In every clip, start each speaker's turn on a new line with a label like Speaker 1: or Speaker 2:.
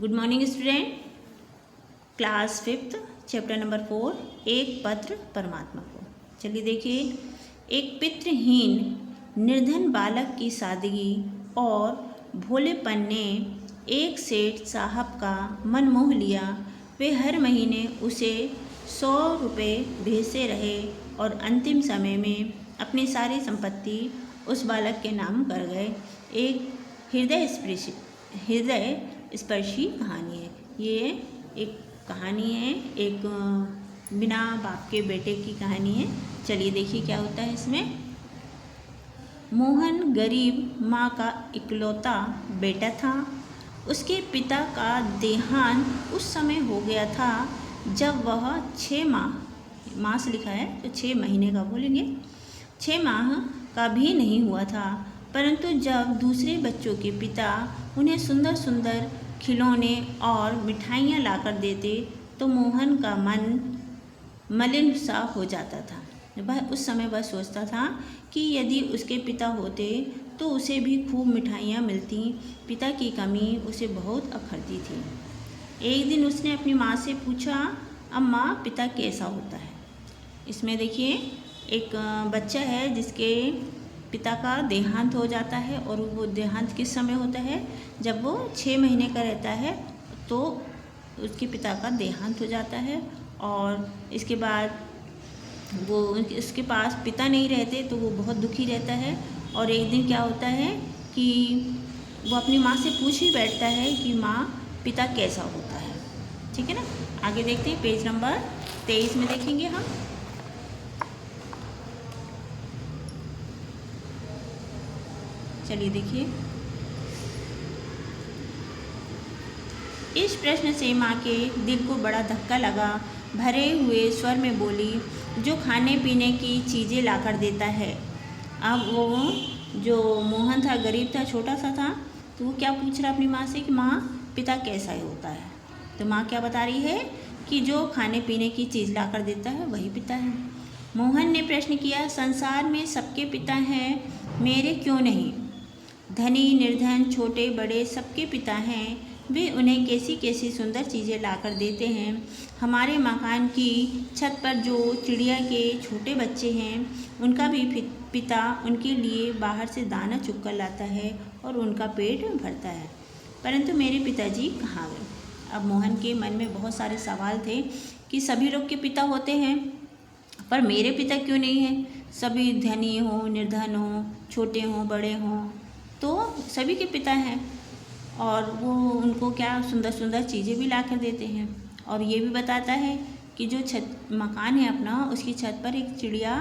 Speaker 1: Good morning student. Class 5th chapter number 4 एक पत्र परमात्मा को। चलिए देखिए, एक पितृहीन निर्धन बालक की सादगी और भोलेपन ने एक सेठ साहब का मन मोह लिया। वे हर महीने उसे 100 रुपये भेजते रहे और अंतिम समय में अपनी सारी संपत्ति उस बालक के नाम कर गए। एक हृदय स्पर्शी कहानी है। ये एक कहानी है, एक बिना बाप के बेटे की कहानी है। चलिए देखिए क्या होता है इसमें। मोहन गरीब माँ का इकलौता बेटा था। उसके पिता का देहांत उस समय हो गया था जब वह 6 माह से लिखा है तो 6 महीने का बोलेंगे, 6 माह का भी नहीं हुआ था। परंतु जब दूसरे बच्चों के पिता उन्हें सुंदर सुंदर खिलौने और मिठाइयाँ लाकर देते तो मोहन का मन मलिन सा हो जाता था। वह उस समय वह सोचता था कि यदि उसके पिता होते तो उसे भी खूब मिठाइयाँ मिलती। पिता की कमी उसे बहुत अखरती थी। एक दिन उसने अपनी माँ से पूछा, अम्मा पिता कैसा होता है। इसमें देखिए एक बच्चा है जिसके पिता का देहांत हो जाता है और वो देहांत किस समय होता है, जब वो 6 महीने का रहता है तो उसके पिता का देहांत हो जाता है। और इसके बाद वो उसके पास पिता नहीं रहते तो वो बहुत दुखी रहता है। और एक दिन क्या होता है कि वो अपनी माँ से पूछ ही बैठता है कि माँ पिता कैसा होता है। ठीक है ना, आगे देखते हैं। पेज नंबर 23 में देखेंगे हम। चलिए देखिए, इस प्रश्न से माँ के दिल को बड़ा धक्का लगा। भरे हुए स्वर में बोली, जो खाने पीने की चीज़ें लाकर देता है। अब वो जो मोहन था गरीब था, छोटा सा था, तो वो क्या पूछ रहा अपनी माँ से कि माँ पिता कैसा ही होता है। तो माँ क्या बता रही है कि जो खाने पीने की चीज़ लाकर देता है वही पिता है। मोहन ने प्रश्न किया, संसार में सबके पिता हैं, मेरे क्यों नहीं। धनी निर्धन छोटे बड़े सबके पिता हैं। वे उन्हें कैसी कैसी सुंदर चीज़ें लाकर देते हैं। हमारे मकान की छत पर जो चिड़िया के छोटे बच्चे हैं उनका भी पिता उनके लिए बाहर से दाना चुगकर लाता है और उनका पेट भरता है। परंतु मेरे पिताजी कहाँ गए। अब मोहन के मन में बहुत सारे सवाल थे कि सभी लोग के पिता होते हैं पर मेरे पिता क्यों नहीं हैं। सभी धनी हों निर्धन हों, छोटे हों बड़े हों, तो सभी के पिता हैं और वो उनको क्या सुंदर सुंदर चीज़ें भी ला कर देते हैं। और ये भी बताता है कि जो मकान है अपना, उसकी छत पर एक चिड़िया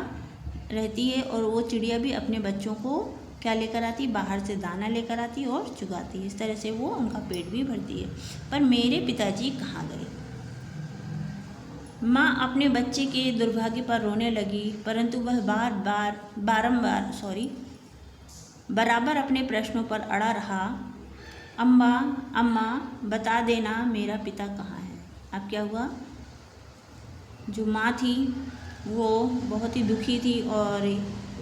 Speaker 1: रहती है और वो चिड़िया भी अपने बच्चों को क्या लेकर आती, बाहर से दाना लेकर आती और चुगाती है। इस तरह से वो उनका पेट भी भरती है। पर मेरे पिताजी कहाँ गए। माँ अपने बच्चे के दुर्भाग्य पर रोने लगी, परंतु वह बराबर अपने प्रश्नों पर अड़ा रहा। अम्मा बता देना मेरा पिता कहाँ है। अब क्या हुआ, जो माँ थी वो बहुत ही दुखी थी और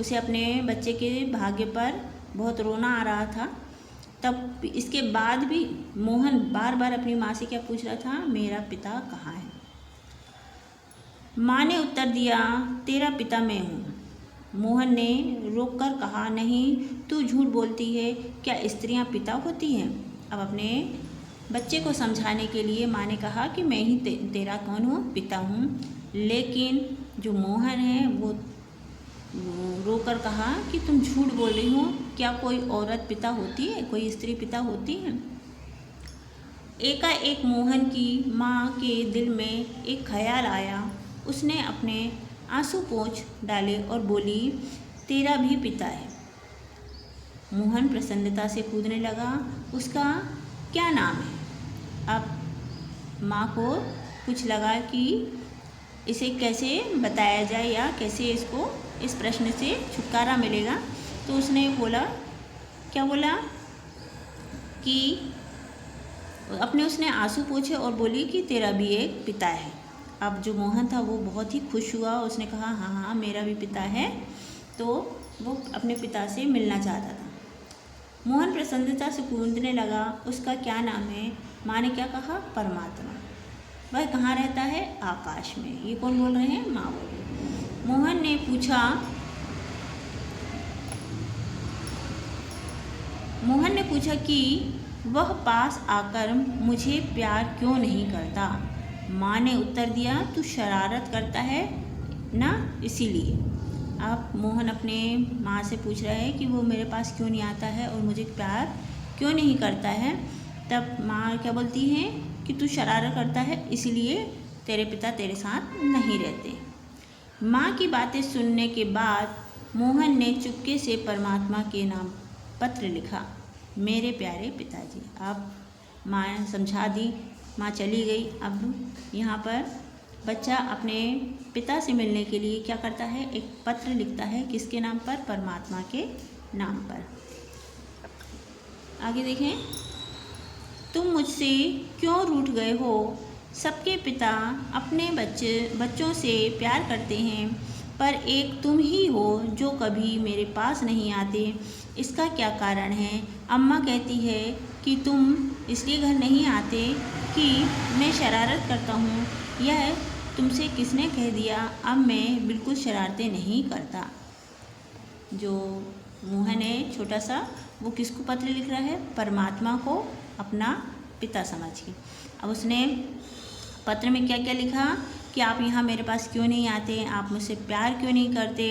Speaker 1: उसे अपने बच्चे के भाग्य पर बहुत रोना आ रहा था। तब इसके बाद भी मोहन बार बार अपनी माँ से क्या पूछ रहा था, मेरा पिता कहाँ है। माँ ने उत्तर दिया, तेरा पिता मैं हूँ। मोहन ने रोककर कहा, नहीं तू झूठ बोलती है, क्या स्त्रियां पिता होती हैं। अब अपने बच्चे को समझाने के लिए माँ ने कहा कि मैं ही तेरा कौन हूँ, पिता हूँ। लेकिन जो मोहन है वो रोकर कहा कि तुम झूठ बोल रही हो, क्या कोई औरत पिता होती है, कोई स्त्री पिता होती है। एकाएक मोहन की माँ के दिल में एक ख्याल आया। उसने अपने आंसू पोंछ डाले और बोली, तेरा भी पिता है। मोहन प्रसन्नता से कूदने लगा, उसका क्या नाम है। अब माँ को कुछ लगा कि इसे कैसे बताया जाए या कैसे इसको इस प्रश्न से छुटकारा मिलेगा। तो उसने बोला, क्या बोला कि उसने आंसू पोंछे और बोली कि तेरा भी एक पिता है। अब जो मोहन था वो बहुत ही खुश हुआ। उसने कहा, हाँ मेरा भी पिता है। तो वो अपने पिता से मिलना चाहता था। मोहन प्रसन्नता से कूदने लगा, उसका क्या नाम है। माँ ने क्या कहा? परमात्मा। वह कहाँ रहता है? आकाश में। ये कौन बोल रहे हैं? माँ बोल रही है। मोहन ने पूछा कि वह पास आकर मुझे प्यार क्यों नहीं करता? माँ ने उत्तर दिया, तू शरारत करता है ना, इसीलिए। अब मोहन अपने माँ से पूछ रहा है कि वो मेरे पास क्यों नहीं आता है और मुझे प्यार क्यों नहीं करता है। तब माँ क्या बोलती है कि तू शरारत करता है, इसीलिए तेरे पिता तेरे साथ नहीं रहते। माँ की बातें सुनने के बाद मोहन ने चुपके से परमात्मा के नाम पत्र लिखा, मेरे प्यारे पिताजी। अब माँ समझा दी, माँ चली गई। अब यहाँ पर बच्चा अपने पिता से मिलने के लिए क्या करता है? एक पत्र लिखता है। किसके नाम पर? परमात्मा के नाम पर। आगे देखें, तुम मुझसे क्यों रूठ गए हो? सबके पिता अपने बच्चों से प्यार करते हैं, पर एक तुम ही हो जो कभी मेरे पास नहीं आते। इसका क्या कारण है? अम्मा कहती है कि तुम इसलिए घर नहीं आते कि मैं शरारत करता हूँ। यह तुमसे किसने कह दिया? अब मैं बिल्कुल शरारतें नहीं करता। जो मोहन है छोटा सा, वो किसको पत्र लिख रहा है? परमात्मा को अपना पिता समझ के। अब उसने पत्र में क्या क्या लिखा कि आप यहाँ मेरे पास क्यों नहीं आते, आप मुझसे प्यार क्यों नहीं करते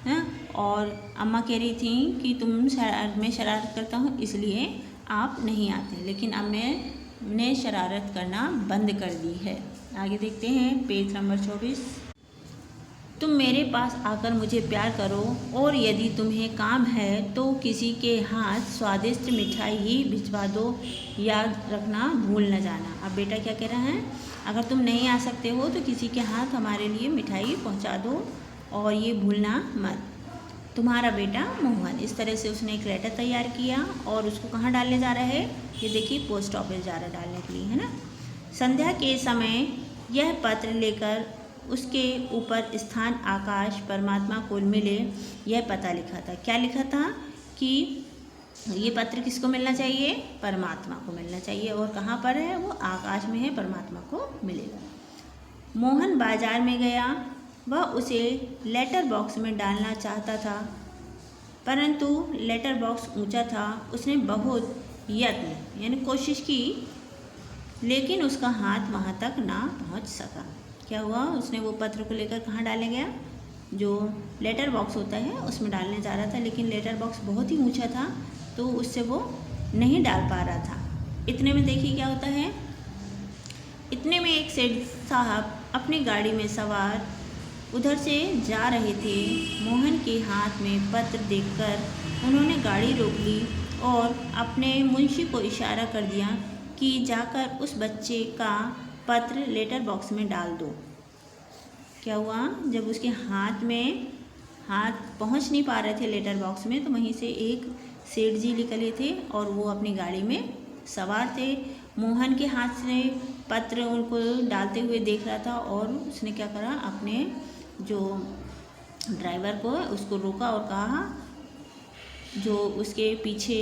Speaker 1: हैं? और अम्मा कह रही थी कि मैं शरारत करता हूँ इसलिए आप नहीं आते, लेकिन अब मैंने शरारत करना बंद कर दी है। आगे देखते हैं पेज नंबर 24। तुम मेरे पास आकर मुझे प्यार करो, और यदि तुम्हें काम है तो किसी के हाथ स्वादिष्ट मिठाई भिजवा दो, याद रखना भूल न जाना। अब बेटा क्या कह रहा है? अगर तुम नहीं आ सकते हो तो किसी के हाथ हमारे लिए मिठाई पहुंचा दो और ये भूलना मत। तुम्हारा बेटा मोहन। इस तरह से उसने एक लेटर तैयार किया और उसको कहाँ डालने जा रहा है? ये देखिए पोस्ट ऑफिस जा रहा है डालने के लिए, है ना। संध्या के समय यह पत्र लेकर उसके ऊपर स्थान आकाश परमात्मा को मिले, यह पता लिखा था। क्या लिखा था? कि ये पत्र किसको मिलना चाहिए? परमात्मा को मिलना चाहिए। और कहाँ पर है? वो आकाश में है, परमात्मा को मिलेगा। मोहन बाजार में गया। वह उसे लेटर बॉक्स में डालना चाहता था, परंतु लेटर बॉक्स ऊंचा था। उसने बहुत यत्न यानी कोशिश की, लेकिन उसका हाथ वहाँ तक ना पहुँच सका। क्या हुआ? उसने वो पत्र को लेकर कहाँ डालने गया? जो लेटर बॉक्स होता है उसमें डालने जा रहा था, लेकिन लेटर बॉक्स बहुत ही ऊंचा था तो उससे वो नहीं डाल पा रहा था। इतने में देखिए क्या होता है। इतने में एक सेठ साहब अपनी गाड़ी में सवार उधर से जा रहे थे। मोहन के हाथ में पत्र देखकर उन्होंने गाड़ी रोक ली और अपने मुंशी को इशारा कर दिया कि जाकर उस बच्चे का पत्र लेटर बॉक्स में डाल दो। क्या हुआ? जब उसके हाथ पहुंच नहीं पा रहे थे लेटर बॉक्स में, तो वहीं से एक सेठ जी निकले थे और वो अपनी गाड़ी में सवार थे। मोहन के हाथ से पत्र उनको डालते हुए देख रहा था और उसने क्या करा? अपने जो ड्राइवर को उसको रोका और कहा, जो उसके पीछे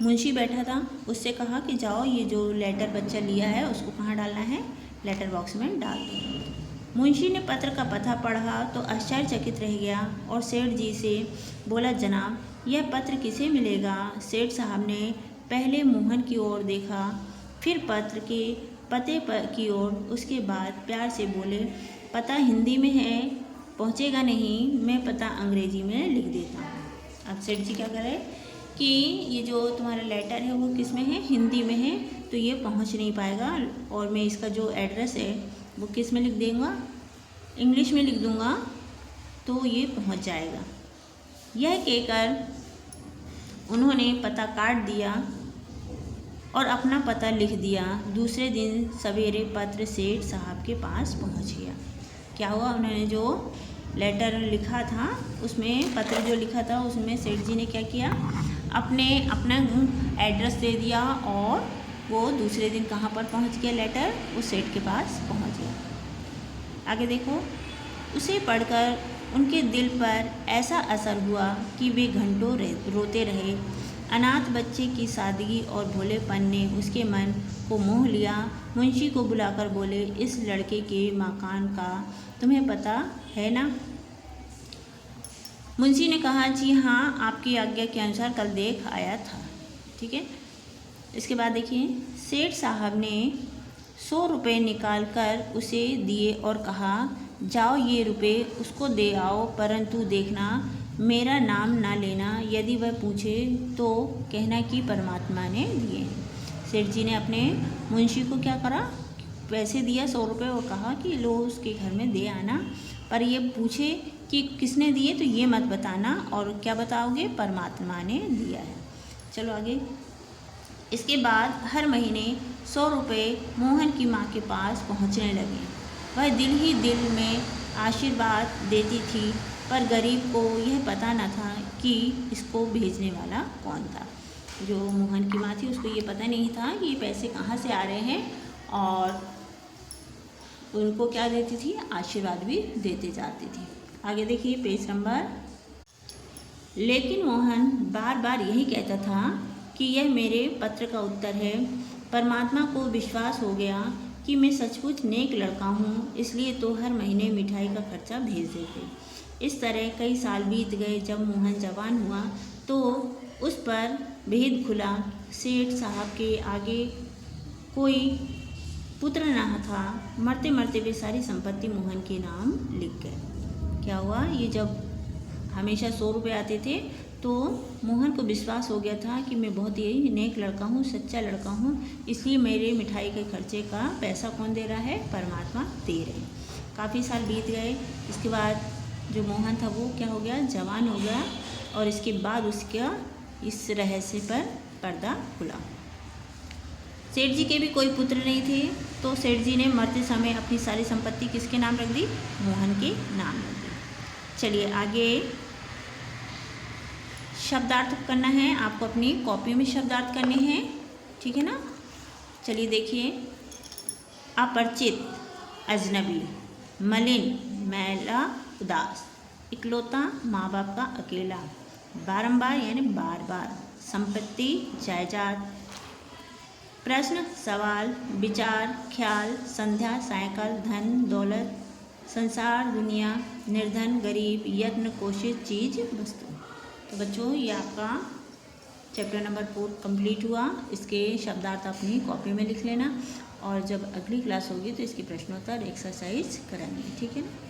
Speaker 1: मुंशी बैठा था उससे कहा कि जाओ ये जो लेटर बच्चा लिया है उसको कहाँ डालना है? लेटर बॉक्स में डाल दो। मुंशी ने पत्र का पता पढ़ा तो आश्चर्यचकित रह गया और सेठ जी से बोला, जनाब यह पत्र किसे मिलेगा? सेठ साहब ने पहले मोहन की ओर देखा, फिर पत्र के पते की ओर, उसके बाद प्यार से बोले, पता हिंदी में है, पहुँचेगा नहीं, मैं पता अंग्रेजी में लिख देता हूँ। अब सेठ जी क्या करे कि ये जो तुम्हारा लेटर है वो किस में है? हिंदी में है, तो ये पहुंच नहीं पाएगा और मैं इसका जो एड्रेस है वो किस में लिख दूँगा? इंग्लिश में लिख दूँगा, तो ये पहुंच जाएगा। यह कहकर उन्होंने पता काट दिया और अपना पता लिख दिया। दूसरे दिन सवेरे पत्र सेठ साहब के पास पहुंच गया। क्या हुआ? उन्होंने जो लेटर लिखा था उसमें, पत्र जो लिखा था उसमें सेठ जी ने क्या किया? अपना एड्रेस दे दिया और वो दूसरे दिन कहाँ पर पहुँच गया? लेटर उस सेठ के पास पहुँच गया। आगे देखो, उसे पढ़कर उनके दिल पर ऐसा असर हुआ कि वे घंटों रोते रहे। अनाथ बच्चे की सादगी और भोलेपन ने उसके मन को मोह लिया। मुंशी को बुलाकर बोले, इस लड़के के मकान का तुम्हें पता है ना? मुंशी ने कहा, जी हाँ, आपकी आज्ञा के अनुसार कल देख आया था। ठीक है। इसके बाद देखिए, सेठ साहब ने 100 रुपये निकाल कर उसे दिए और कहा, जाओ ये रुपये उसको दे आओ, परंतु देखना मेरा नाम ना लेना। यदि वह पूछे तो कहना कि परमात्मा ने दिए हैं। सेठ जी ने अपने मुंशी को क्या करा, पैसे दिया 100 रुपये और कहा कि लो उसके घर में दे आना, पर ये पूछे कि किसने दिए तो ये मत बताना, और क्या बताओगे, परमात्मा ने दिया है। चलो आगे। इसके बाद हर महीने 100 रुपये मोहन की माँ के पास पहुँचने लगे। वह दिल ही दिल में आशीर्वाद देती थी, पर गरीब को यह पता न था कि इसको भेजने वाला कौन था। जो मोहन की माँ थी उसको ये पता नहीं था कि ये पैसे कहाँ से आ रहे हैं, और उनको क्या देती थी, आशीर्वाद भी देते जाती थी। आगे देखिए पेज नंबर। लेकिन मोहन बार बार यही कहता था कि यह मेरे पत्र का उत्तर है। परमात्मा को विश्वास हो गया कि मैं सचमुच नेक लड़का हूँ, इसलिए तो हर महीने मिठाई का खर्चा भेज देते। इस तरह कई साल बीत गए। जब मोहन जवान हुआ तो उस पर भेद खुला। सेठ साहब के आगे कोई पुत्र न था। मरते मरते वे सारी संपत्ति मोहन के नाम लिख गए। क्या हुआ, ये जब हमेशा 100 रुपये आते थे तो मोहन को विश्वास हो गया था कि मैं बहुत ही नेक लड़का हूँ, सच्चा लड़का हूँ, इसलिए मेरे मिठाई के खर्चे का पैसा कौन दे रहा है, परमात्मा दे रहे हैं। काफ़ी साल बीत गए। इसके बाद जो मोहन था वो क्या हो गया, जवान हो गया, और इसके बाद उसका इस रहस्य पर पर्दा खुला। सेठ जी के भी कोई पुत्र नहीं थे, तो सेठ जी ने मरते समय अपनी सारी संपत्ति किसके नाम रख दी, मोहन के नाम रख दी। चलिए आगे शब्दार्थ करना है आपको, अपनी कॉपी में शब्दार्थ करने हैं, ठीक है ना। चलिए देखिए, अपरिचित, अजनबी, मलिन, मैला, उदास, इकलौता, माँ बाप का अकेला, बारंबार यानी बार बार, संपत्ति, जायदाद, प्रश्न, सवाल, विचार, ख्याल, संध्या, सायकाल, धन, दौलत, संसार, दुनिया, निर्धन, गरीब, यत्न, कोशिश, चीज, वस्तु। तो बच्चों ये आपका चैप्टर नंबर 4 कंप्लीट हुआ। इसके शब्दार्थ अपनी कॉपी में लिख लेना, और जब अगली क्लास होगी तो इसकी प्रश्नोत्तर एक्सरसाइज कराएंगे, ठीक है ना।